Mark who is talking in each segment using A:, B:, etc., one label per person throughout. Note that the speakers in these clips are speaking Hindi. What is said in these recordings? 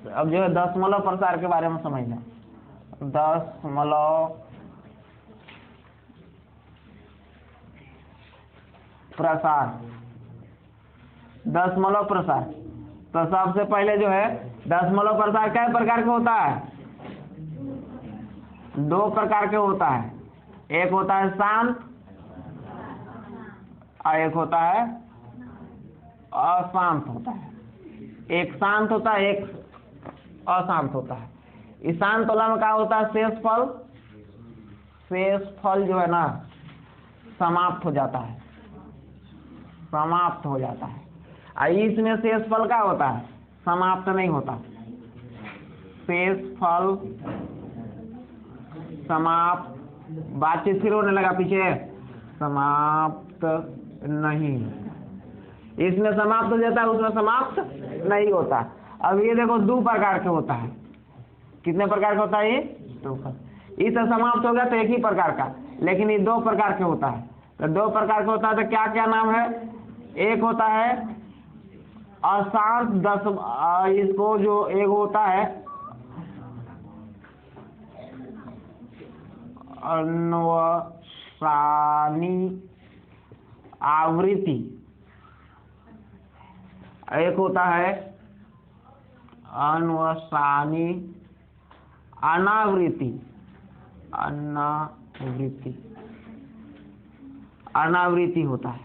A: अब जो है दशमलव प्रसार के बारे में समझना। दशमलव प्रसार, दशमलव प्रसार। तो सबसे पहले जो है दशमलव प्रसार कई प्रकार के होता है? 2 प्रकार के होता है। एक होता है शांत और एक होता है अशांत होता है। एक शांत होता है, एक अशांत होता है। इस शांत वाला में क्या होता है? शेषफल, शेषफल जो है ना समाप्त हो जाता है, समाप्त हो जाता है। और इसमें शेषफल क्या होता है? समाप्त नहीं होता। शेषफल समाप्त, बातचीत फिर होने लगा पीछे, समाप्त नहीं, इसमें समाप्त हो जाता है, उसमें समाप्त नहीं होता। अब ये देखो 2 प्रकार के होता है। कितने प्रकार का होता है ये? 2 प्रकार। इससे समाप्त हो गया तो एक ही प्रकार का, लेकिन ये 2 प्रकार के होता है। तो 2 प्रकार का होता है तो क्या क्या नाम है? एक होता है अशांत इसको जो एक होता है अनवसानी आवृत्ति, एक होता है अनवसानी अनावृत्ति, अनावृत्ति, अनावृत्ति होता है।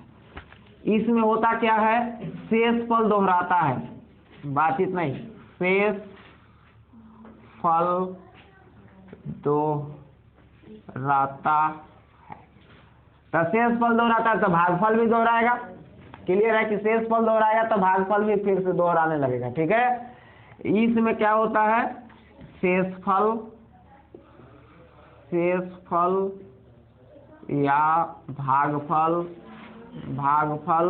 A: इसमें होता क्या है? शेषफल दोहराता है, बातचीत नहीं, शेषफल दोहराता है। तो शेषफल दोहराता है तो भागफल भी दोहराएगा। क्लियर है कि शेषफल दोहराएगा तो भागफल भी फिर से दोहराने लगेगा। ठीक है, इसमें क्या होता है? शेषफल, शेषफल या भागफल, भागफल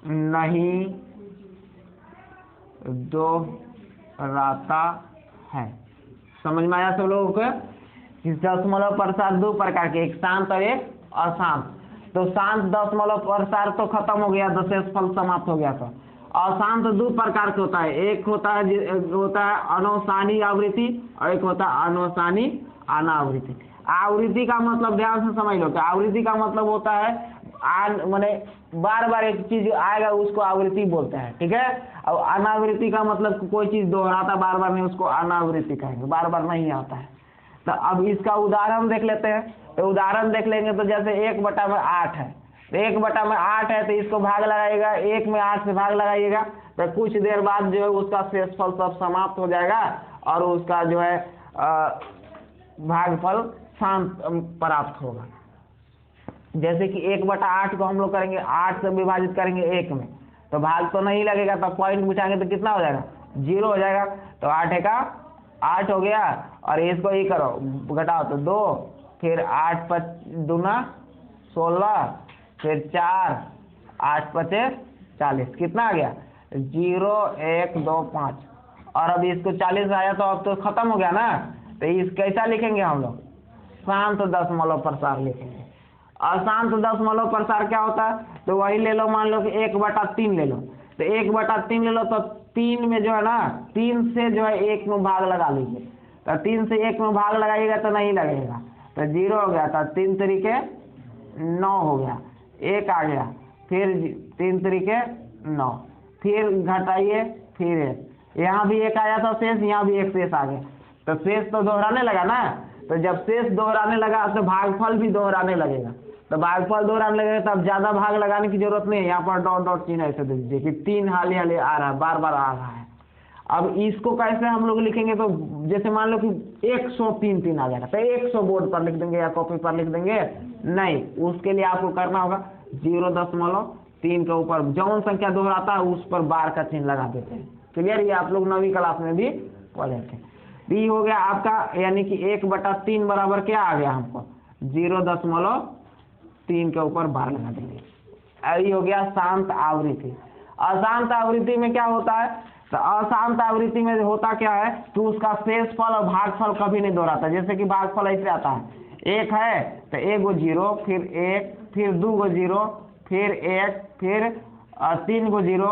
A: नहीं दोहराता है। समझ में आया सब लोगों को? दशमलव प्रसार 2 प्रकार के, एक शांत और एक अशांत। तो शांत दशमलव प्रसार तो खत्म हो गया, तो शेषफल समाप्त हो गया। तो अशांत 2 प्रकार के होता है। एक होता है अनवसानी आवृत्ति और एक होता है अनवसानी अनावृत्ति। आवृत्ति का मतलब ध्यान से समझ लो कि आवृत्ति का मतलब होता है माने बार बार एक चीज आएगा उसको आवृत्ति बोलते हैं। ठीक है, और अनावृत्ति का मतलब कोई चीज दोहराता बार बार नहीं, उसको अनावृत्ति कहेंगे, बार बार नहीं आता है। तो अब इसका उदाहरण देख लेते हैं। तो उदाहरण देख लेंगे तो जैसे 1/8 है, तो 1/8 है तो इसको भाग लगाइएगा, 1 में 8 से भाग लगाइएगा, तो कुछ देर बाद जो है उसका शेषफल सब समाप्त हो जाएगा और उसका जो है भागफल शांत प्राप्त होगा। जैसे कि 1/8 को हम लोग करेंगे 8 से विभाजित करेंगे 1 में, तो भाग तो नहीं लगेगा, तो पॉइंट पूछाएंगे तो कितना हो जाएगा? 0 हो जाएगा। तो 8 का 8 हो गया और इसको ही करो घटाओ तो 2, फिर 8 × 2 = 16, फिर 4, 8 × 5 = 40, कितना आ गया? 0 1 2 5। और अब इसको 40 आया तो अब तो खत्म हो गया ना। तो इस कैसा लिखेंगे हम लोग? शांत दशमलव प्रसार लिखेंगे। अशांत दशमलव प्रसार क्या होता है? तो वही ले लो, मान लो कि 1/3 ले लो, तो 1/3 ले लो तो 3 में जो है ना 3 से जो है 1 में भाग लगा लीजिए। तो 3 से 1 में भाग लगाइएगा तो नहीं लगेगा, तो 0 हो गया, तो 3 तरीके 9 हो गया, 1 आ गया, फिर 3 तरीके 9, फिर घटाइए, फिर 1, यहाँ भी 1 आया था शेष, यहाँ भी 1 शेष आ गया। तो शेष तो दोहराने लगा ना, तो जब शेष दोहराने लगा तो भागफल भी दोहराने लगेगा। तो भागफल दोहराने लगेगा तब ज्यादा भाग लगाने की जरूरत नहीं है, यहाँ पर डॉट डॉट चिन्ह ऐसे दे दीजिए कि 3 हाल आ रहा है, बार बार आ रहा है। अब इसको कैसे हम लोग लिखेंगे? तो जैसे मान लो कि 103 आ जाएगा, तो 100 बोर्ड पर लिख देंगे या कॉपी पर लिख देंगे? नहीं, उसके लिए आपको करना होगा 0.3 के ऊपर जौन संख्या दोहराता है उस पर बार का चिन्ह लगा देते हैं। क्लियर? ये आप लोग 9वीं क्लास में भी पढ़े थे। बी हो गया आपका, यानी कि 1/3 बराबर क्या आ गया हमको? 0.3 के ऊपर बार लगा देंगे। ये हो गया शांत आवृत्ति। अशांत आवृत्ति में क्या होता है? तो अशांत आवृत्ति में होता क्या है कि उसका शेषफल और भागफल कभी नहीं दोहराता। जैसे कि भागफल ऐसे आता है, 1 है तो 1 को 0, फिर 1, फिर 2 को 0, फिर 1, फिर 3 को 0,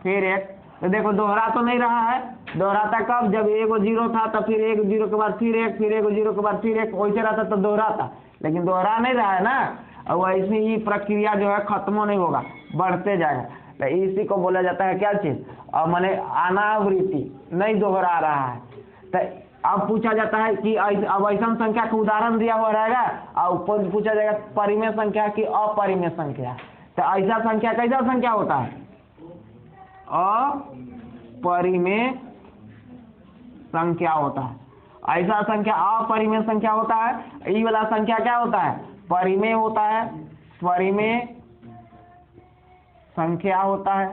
A: फिर 1, तो देखो दोहरा तो नहीं रहा है, दोहराता कब, जब एक 0 था तो फिर एक 0 के बाद फिर एक, फिर एक 0 के बाद फिर एक, वैसे रहता तो दोहराता, लेकिन दोहरा नहीं रहा है ना। और वैसे ही प्रक्रिया जो है खत्म नहीं होगा, बढ़ते जाएगा। तो इसी को बोला जाता है क्या चीज, और माने अनावृत्ति, नहीं दोहरा रहा है। तो अब पूछा जाता है कि अब ऐसा संख्या का उदाहरण दिया हुआ रहेगा, और ऊपर पूछा जाएगा परिमेय संख्या की अपरिमेय संख्या। तो ऐसा संख्या कैसा संख्या होता है, अपरिमेय संख्या होता है। ऐसा संख्या अपरिमेय संख्या होता है। ई वाला संख्या क्या होता है, परिमेय होता है, परिमेय संख्या होता है।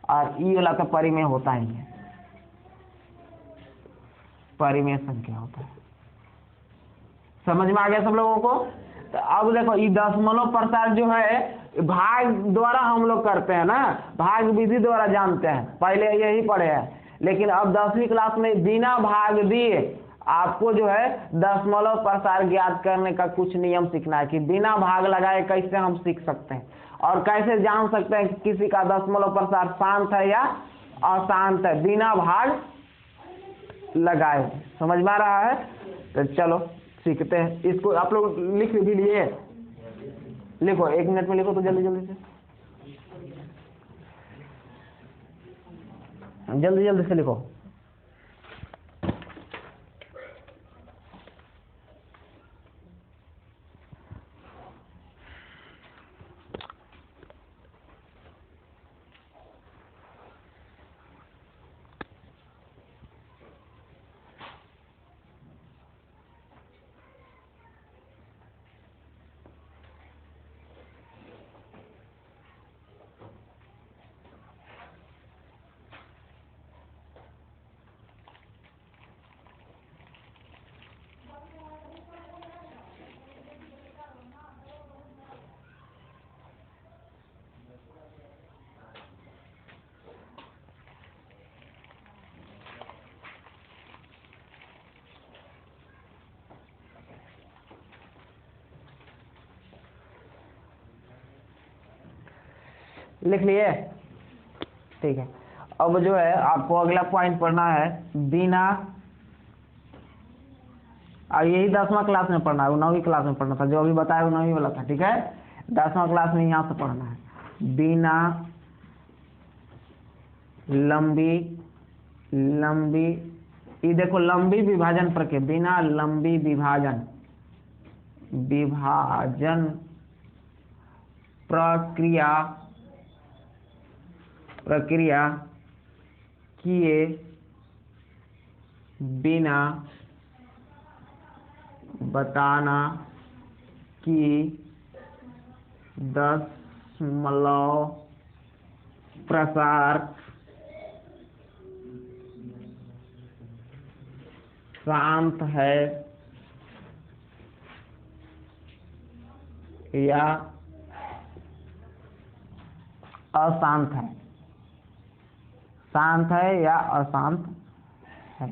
A: और ई वाला तो परिमेय होता ही है, परिमेय संख्या होता है। समझ में आ गया सब लोगों को। तो अब देखो ये दशमलव प्रसार जो है भाग द्वारा हम लोग करते हैं ना, भाग विधि द्वारा जानते हैं, पहले यही पढ़े हैं। लेकिन अब 10वीं क्लास में बिना भाग दिए आपको जो है दशमलव प्रसार ज्ञात करने का कुछ नियम सीखना है कि बिना भाग लगाए कैसे हम सीख सकते हैं, और कैसे जान सकते हैं कि किसी का दशमलव प्रसार शांत है या अशांत है, बिना भाग लगाए। समझ में आ रहा है। तो चलो सीखते हैं। इसको आप लोग लिख भी लिए, लिखो 1 मिनट में लिखो तो जल्दी जल्दी से, जल्दी जल्दी से लिखो। लिख लिए, ठीक है। अब जो है आपको अगला पॉइंट पढ़ना है बिना, और यही 10वां क्लास में पढ़ना है, 9वीं क्लास में पढ़ना था, जो अभी बताया 9वीं वाला था, ठीक है। 10वां क्लास में यहाँ से पढ़ना है बिना लंबी, लंबी, ये देखो लंबी विभाजन प्रक्रिया, बिना लंबी विभाजन, विभाजन प्रक्रिया, प्रक्रिया किए बिना बताना कि दशमलव प्रसार शांत है या अशांत है, शांत है या अशांत है।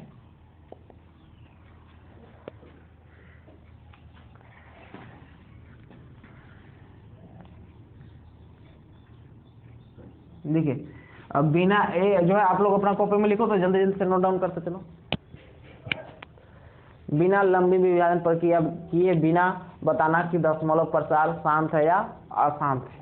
A: देखिए अब बिना ए जो है आप लोग अपना कॉपी में लिखो तो जल्दी जल्दी से नोट डाउन करते चलो। बिना लंबी विभाजन प्रक्रिया किए बिना बताना कि दशमलव प्रसार शांत है या अशांत है।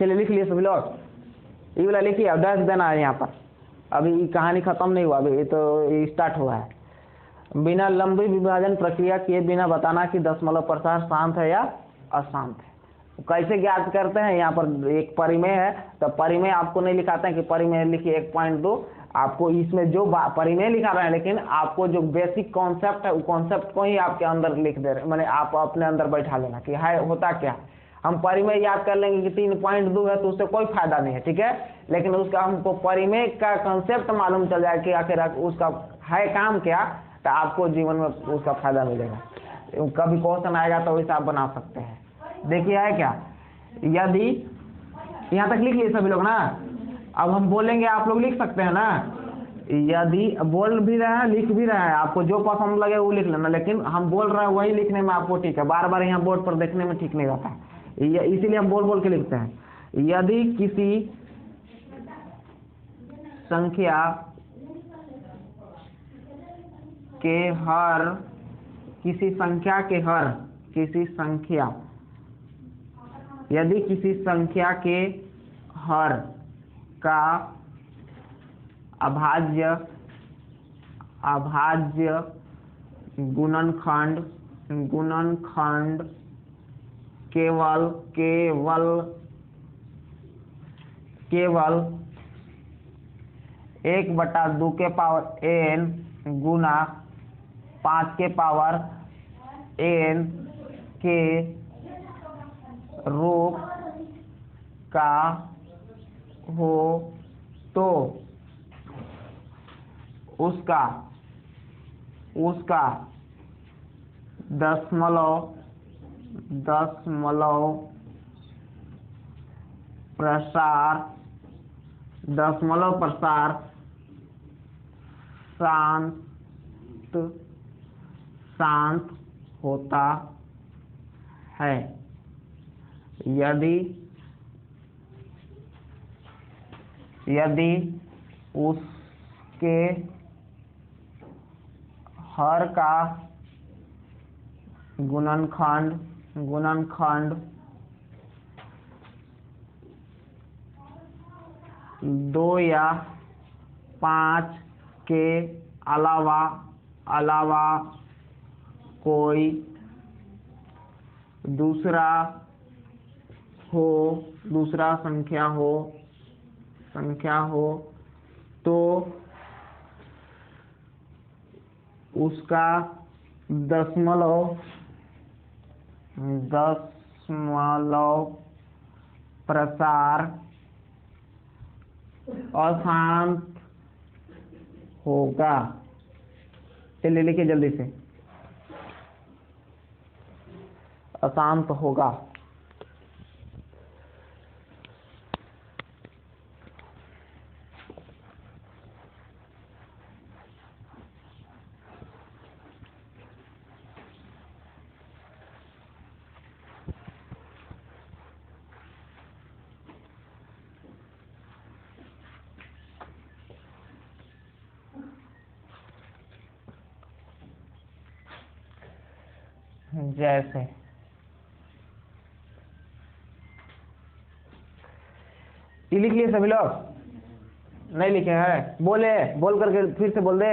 A: चलिए लिख लिए सभी लोग, ये वाला लिखिए, अब डैश देना है यहाँ पर। अभी कहानी खत्म नहीं हुआ, अभी ये तो स्टार्ट हुआ है। बिना लंबी विभाजन प्रक्रिया किए बिना बताना कि दशमलव प्रसार शांत है या अशांत है। कैसे ज्ञात करते हैं, यहाँ पर एक परिमेय है, तो परिमेय आपको नहीं लिखाते हैं कि परिमेय लिखिए 1.2, आपको इसमें जो परिमेय लिखा रहे हैं, लेकिन आपको जो बेसिक कॉन्सेप्ट है वो कॉन्सेप्ट को ही आपके अंदर लिख दे रहे, मैंने आप अपने अंदर बैठा लेना कि है होता क्या। हम परिमेय याद कर लेंगे कि 3.2 है तो उससे कोई फायदा नहीं है, ठीक है। लेकिन उसका हमको परिमेय का कंसेप्ट मालूम चल जाए कि आखिर उसका है काम क्या, तो तो आपको जीवन में उसका फायदा मिलेगा। कभी क्वेश्चन आएगा तो वैसे आप बना सकते हैं। देखिए है क्या, यदि यहाँ तक लिख लिए सभी लोग ना, अब हम बोलेंगे आप लोग लिख सकते हैं ना। यदि बोल भी रहे हैं लिख भी रहे हैं, आपको जो पसंद लगे वो लिख लेना, लेकिन हम बोल रहे हैं वही लिखने में आपको ठीक है, बार बार यहाँ बोर्ड पर देखने में ठीक नहीं रहता है, इसीलिए हम बोल बोल के लिखते हैं। यदि किसी संख्या के हर यदि किसी संख्या के हर का अभाज्य गुणनखंड केवल 1/2 के पावर n गुना 5 के पावर n के रूप का हो तो उसका दशमलव प्रसार शांत होता है। यदि उसके हर का गुणनखंड 2 या 5 के अलावा कोई दूसरा संख्या हो तो उसका दशमलव प्रसार अशांत होगा। चलिए लिखिए जल्दी से, अशांत होगा। जैसे ये लिख लिए सभी लोग, नहीं लिखे हैं? बोल करके फिर से बोल दे।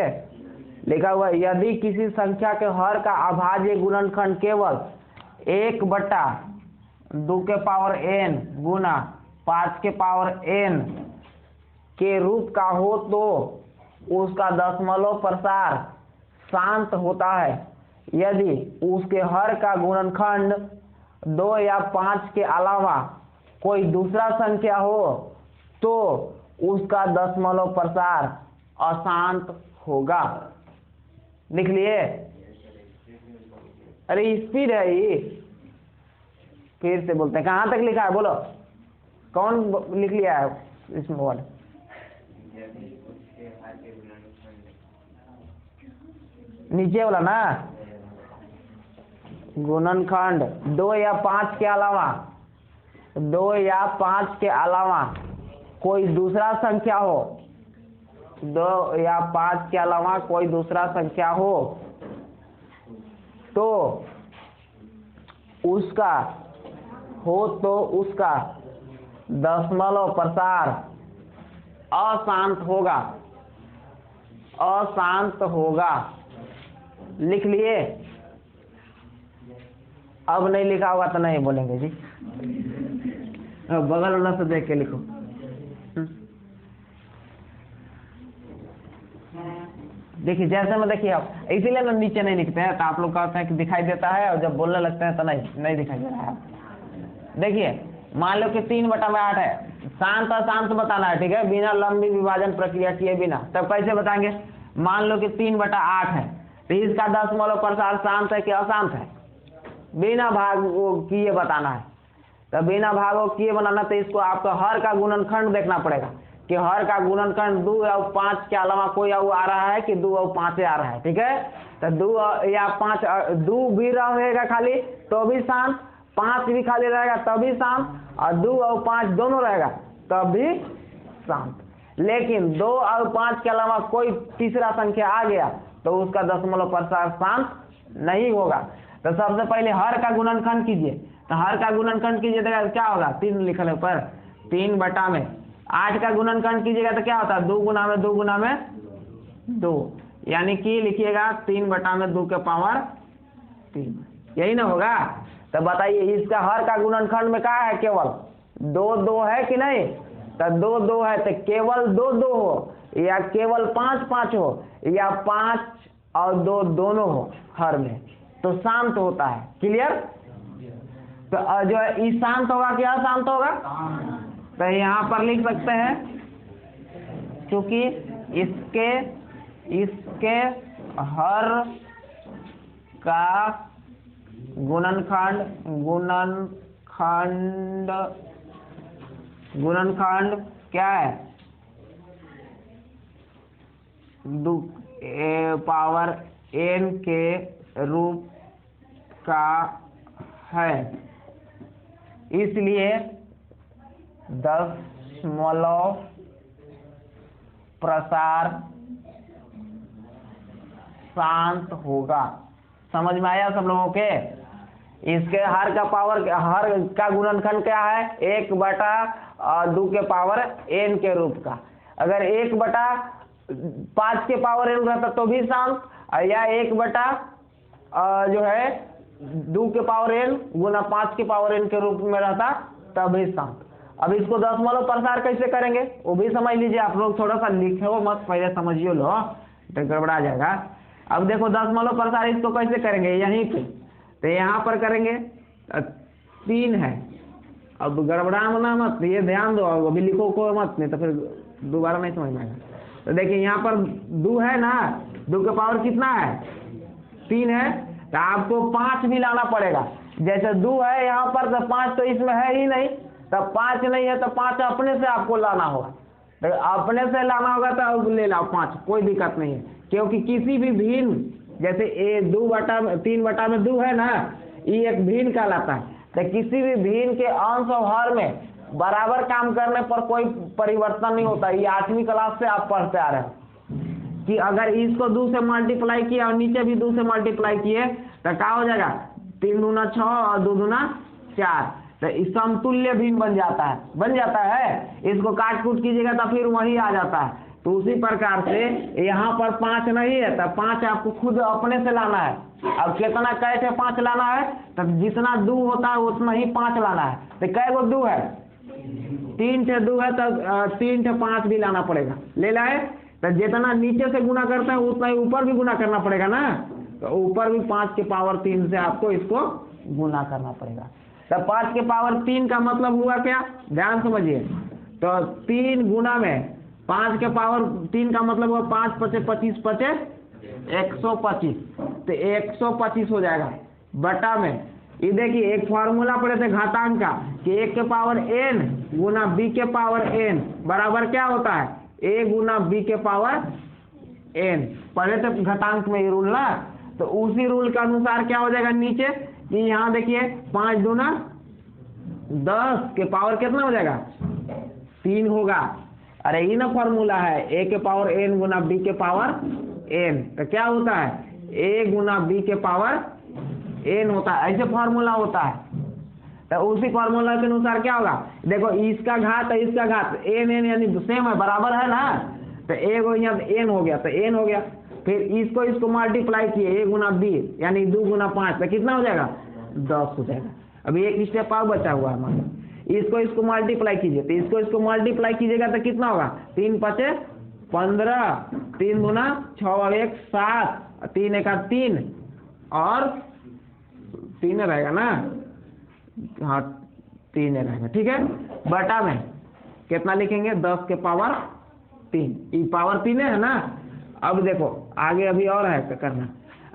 A: लिखा हुआ है, यदि किसी संख्या के हर का अभाज्य गुणनखंड केवल 1/2 के पावर n गुना 5 के पावर n के रूप का हो तो उसका दशमलव प्रसार शांत होता है। यदि उसके हर का गुणनखंड 2 या 5 के अलावा कोई दूसरा संख्या हो तो उसका दशमलव प्रसार अशांत होगा। लिख लिए? अरे स्पीड है ये, फिर से बोलते हैं। कहाँ तक लिखा है बोलो, कौन लिख लिया है इसमें वर्ड? नीचे वाला ना, गुणनखंड 2 या 5 के अलावा कोई दूसरा संख्या हो, 2 या 5 के अलावा कोई दूसरा संख्या हो तो उसका दशमलव प्रसार अशांत होगा। लिख लिए? अब नहीं लिखा होगा तो नहीं बोलेंगे जी। अब बगल वाला से देख के लिखो। देखिए जैसे में देखिए, आप इसीलिए ना नीचे नहीं लिखते हैं, तो आप लोग कहते हैं कि दिखाई देता है और जब बोलने लगते हैं तो नहीं दिखाई दे रहा है। देखिए मान लो कि 3/8 है, शांत अशांत बताना है, ठीक है, बिना लंबी विभाजन प्रक्रिया किए बिना। तब कैसे बताएंगे? मान लो कि 3/8 है, तो इसका दशमलव प्रसार शांत है कि अशांत है? बिना भाग किए बताना है। तो बिना भागों किए बनाना, तो इसको आपको हर का गुणनखंड देखना पड़ेगा कि हर का गुणनखंड 2 और 5 के अलावा कोई और आ रहा है कि 2 और 5 आ रहा है। ठीक है, तो 2 या 5, 2 भी रहेगा खाली तो भी शांत, 5 भी खाली रहेगा तब भी शांत, और 2 और 5 दोनों रहेगा तब भी शांत। लेकिन 2 और 5 के अलावा कोई तीसरा संख्या आ गया तो उसका दशमलव प्रसार शांत नहीं होगा। तो सबसे पहले हर का गुणनखंड कीजिए। तो हर का गुणनखंड कीजिए तो क्या होगा? 3 लिखल है ऊपर, 3 बटा में 8 का गुणनखंड कीजिएगा तो क्या होता है? 2 गुना में 2 गुना में 2, यानी कि लिखिएगा 3 बटा में 2 के पावर 3, यही ना होगा? तो बताइए इसका हर का गुणनखंड में क्या है? केवल 2 2 है कि नहीं? तो 2 2 है तो केवल 2 2 हो, या केवल 5 5 हो, या 5 और 2 दोनों हो हर में, तो शांत होता है। क्लियर? तो जो है ई शांत होगा कि अशांत होगा? तो यहाँ पर लिख सकते हैं क्योंकि इसके हर का गुणनखंड क्या है? 2 पावर n के रूप का है, इसलिए दशमलव प्रसार शांत होगा। समझ में आया सब लोगों के? इसके हर का पावर, हर का गुणनखंड क्या है? 1 बटा 2 के पावर n के रूप का। अगर 1 बटा 5 के पावर n रहता तो भी शांत, या 1 बटा जो है 2 के पावर n गुना 5 के पावर n के रूप में रहता तब भी शांत। अब इसको दशमलव प्रसार कैसे करेंगे वो भी समझ लीजिए। आप लोग थोड़ा सा लिखो मत, पहले समझिए लो, तो गड़बड़ा जाएगा। अब देखो दशमलव प्रसार इसको कैसे करेंगे? यहीं पे, तो यहाँ पर करेंगे 3 है। अब गड़बड़ाना मत, ये ध्यान दो, अभी लिखो को मत, नहीं तो फिर दोबारा नहीं समझ में आएगा। तो देखिए यहाँ पर 2 है ना, 2 के पावर कितना है? 3 है, तो आपको 5 भी लाना पड़ेगा। जैसे 2 है यहाँ पर तो 5 तो इसमें है ही नहीं, तब 5 नहीं है तो 5 अपने से आपको लाना होगा। तो अपने से लाना होगा तो ले लाओ 5, कोई दिक्कत नहीं है, क्योंकि किसी भी भिन्न, जैसे 3 बटा में 2 है ना, ये एक भिन्न कहलाता है। तो किसी भी भिन्न के अंश और हर में बराबर काम करने पर कोई परिवर्तन नहीं होता। ये 8वीं क्लास से आप पढ़ते आ रहे हो कि अगर इसको 2 से मल्टीप्लाई किया और नीचे भी 2 से मल्टीप्लाई किए तो क्या हो जाएगा? 3 दूना 6 और 2 दूना 4, तो इस समतुल्य भिन्न बन जाता है। इसको काट कूट कीजिएगा तो फिर वही आ जाता है। तो उसी प्रकार से यहाँ पर 5 नहीं है तो 5 आपको खुद अपने से लाना है। अब कितना कैसे 5 लाना है? तब जितना 2 होता है उतना ही 5 लाना है। तो कै गो 2 है? 3 से 2 है, तब 3 से 5 भी लाना पड़ेगा। ले लाए तो जितना नीचे से गुना करता है उतना ही ऊपर भी गुना करना पड़ेगा ना, तो ऊपर भी 5 के पावर 3 से आपको इसको गुना करना पड़ेगा। तो 5 के पावर 3 का मतलब हुआ क्या? ध्यान समझिए। तो 3 गुना में 5 के पावर 3 का मतलब हुआ 5 पचे 25 पचे 125, तो 125 हो जाएगा। बटा में ये देखिए एक फार्मूला पढ़े थे घातांक का कि 1 के पावर n गुना b के पावर n बराबर क्या होता है? a गुना b के पावर n। पढ़े थे घातांक में ये रूल ना, तो उसी रूल के अनुसार क्या हो जाएगा नीचे कि यहाँ देखिए 5 दूना 10 के पावर कितना हो जाएगा? 3 होगा। अरे ये ना फॉर्मूला है a के पावर n गुना b के पावर n, तो क्या होता है? a गुना b के पावर n होता है। ऐसे फॉर्मूला होता है। तो उसी फॉर्मूला के अनुसार क्या होगा? देखो इसका घात है, इसका घात n यानी सेम है, बराबर है ना, तो a यहाँ n हो गया तो n हो गया। फिर इसको मल्टीप्लाई किए a गुना b यानी 2 गुना 5, तो कितना हो जाएगा? 10 हो जाएगा। अभी एक स्टेप और बचा हुआ है, मतलब इसको मल्टीप्लाई कीजिए, तो इसको मल्टीप्लाई कीजिएगा तो कितना होगा? 3 पचे 15, 3 गुना 6 और 1 7, 3 एक 3 और 3 रहेगा ना, हाँ 3 रहेगा। ठीक है, बटा में कितना लिखेंगे? 10 के पावर 3, ये पावर 3 है ना। अब देखो आगे अभी और है करना,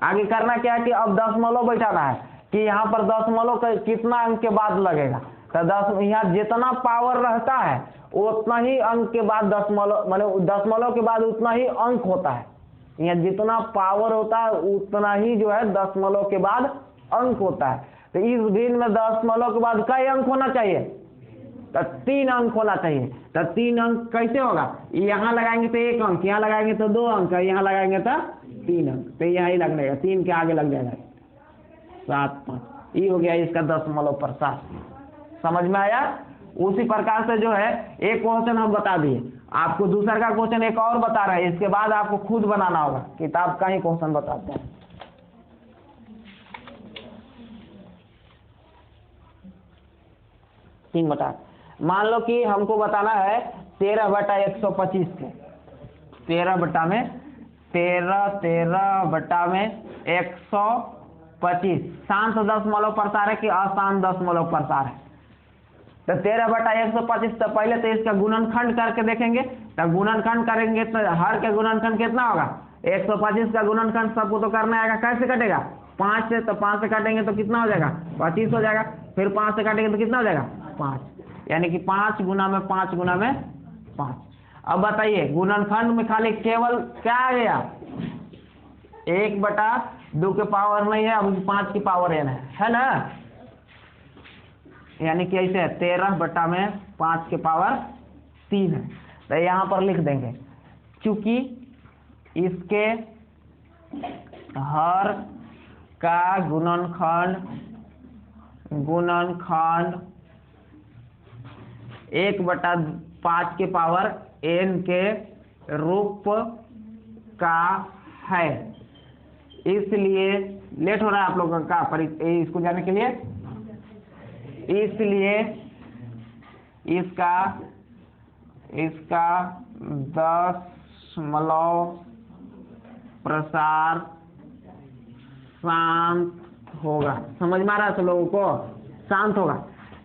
A: आगे करना क्या है कि अब दशमलव बैठाना है कि यहाँ पर दशमलव का कितना अंक के बाद लगेगा। तो यहाँ जितना पावर रहता है उतना ही अंक के बाद दशमलव, मतलब दशमलव के बाद उतना ही अंक होता है। यहाँ जितना पावर होता है उतना ही जो है दशमलव के बाद अंक होता है। तो इस भिन्न में दशमलव के बाद कई अंक होना चाहिए? तो 3 अंक होना चाहिए। तो 3 अंक कैसे होगा? यहाँ लगाएंगे तो 1 अंक, यहाँ लगाएंगे तो 2 अंक, यहाँ लगाएंगे तो 3 अंक। तो यहाँ ही लग जाएगा, 3 के आगे लग जाएगा 7 5। ये हो गया इसका दशमलव प्रसार। समझ में आया? उसी प्रकार से जो है एक क्वेश्चन हम बता दिए, आपको दूसरा का क्वेश्चन एक और बता रहा है। इसके बाद आपको खुद बनाना होगा, किताब का ही क्वेश्चन बताते हैं। तीन बटा, मान लो कि हमको बताना है 13/125 के 13/125 शांत दशमलव प्रसार है कि अशांत दशमलव प्रसार है? तो 13/125। तो पहले तो इसका गुणनखंड करके देखेंगे। तो गुणनखंड करेंगे तो हर के गुणनखंड कितना होगा? 125 का गुणनखंड सबको तो करना आएगा। कैसे कटेगा? 5 से। तो 5 से काटेंगे तो कितना हो जाएगा? 25 हो जाएगा। फिर 5 से काटेंगे तो कितना हो जाएगा? 5, यानी कि 5 गुना में 5 गुना में 5। अब बताइए गुणनखंड में खाली केवल क्या आ गया? 1/2 के पावर नहीं है, अब 5 की पावर n है ना? यानी कि ऐसे 13/5 के पावर 3 है। तो यहाँ पर लिख देंगे चूंकि इसके हर का गुणनखंड 1/5 के पावर n के रूप का है। इसलिए लेट हो रहा है आप लोगों का स्कूल जाने के लिए, इसलिए इसका दशमलव प्रसार शांत होगा। समझ में आ रहा है सब लोगों को? शांत होगा।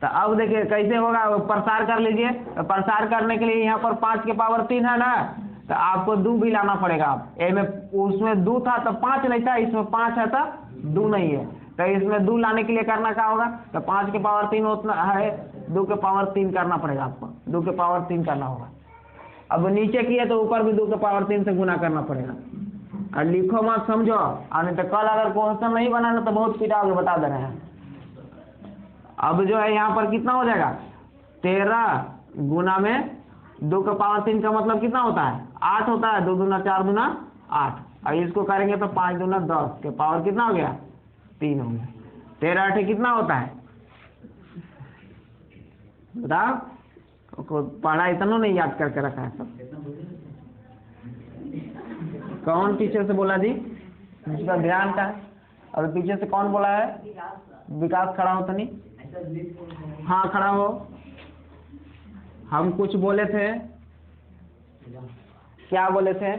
A: तो अब देखिए कैसे होगा, प्रसार कर लीजिए। तो प्रसार करने के लिए यहाँ पर 5 के पावर 3 है ना, तो आपको 2 भी लाना पड़ेगा। आप उसमें 2 था तो 5 नहीं था, इसमें 5 है तो 2 नहीं है। तो इसमें 2 लाने के लिए करना क्या होगा? तो 5 के पावर 3 उतना है, 2 के पावर 3 करना पड़ेगा आपको। 2 के पावर 3 करना होगा। अब नीचे किए तो ऊपर भी 2 के पावर 3 से गुना करना पड़ेगा। और लिखो मत, समझो। और नहीं तो कल अगर क्वेश्चन नहीं बनाना तो बहुत पिटाओगे, बता दे रहे हैं। अब जो है यहाँ पर कितना हो जाएगा? 13 गुना में 2 के पावर 3 का मतलब कितना होता है? 8 होता है। 2 दूना 4 दूना 8। और इसको करेंगे तो 5 दूना 10 के पावर कितना हो गया? 3 हो गया। 13 8 कितना होता है? बताओ। पढ़ा इतना नहीं याद करके रखा है सब। कौन पीछे से बोला जी? इसका ध्यान का है। और पीछे से कौन बोला है? विकास। खड़ा हो तो नहीं? हाँ खड़ा हो। हम कुछ बोले थे, क्या बोले थे?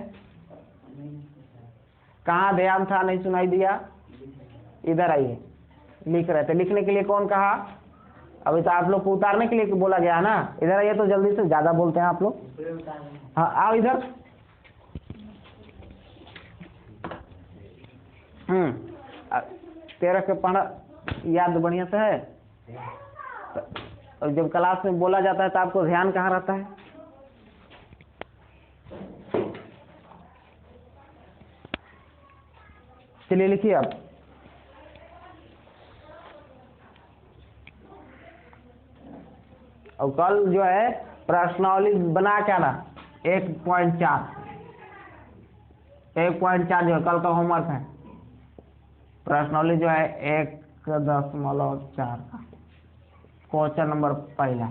A: कहाँ ध्यान था? नहीं सुनाई दिया? इधर आइए। लिख रहे थे। लिखने के लिए कौन कहा? अभी तो आप लोग को उतारने के लिए बोला गया ना। इधर आइए तो जल्दी से, ज्यादा बोलते हैं आप लोग। हाँ आओ इधर। 13 के पढ़ा याद बढ़िया से है। और जब क्लास में बोला जाता है तो आपको ध्यान कहाँ रहता है? चलिए लिखिए अब। और कल जो है प्रश्नावली बना क्या ना 1.4 जो है कल का होमवर्क है। प्रश्नावली जो है 1.4 का क्वेश्चन नंबर 1।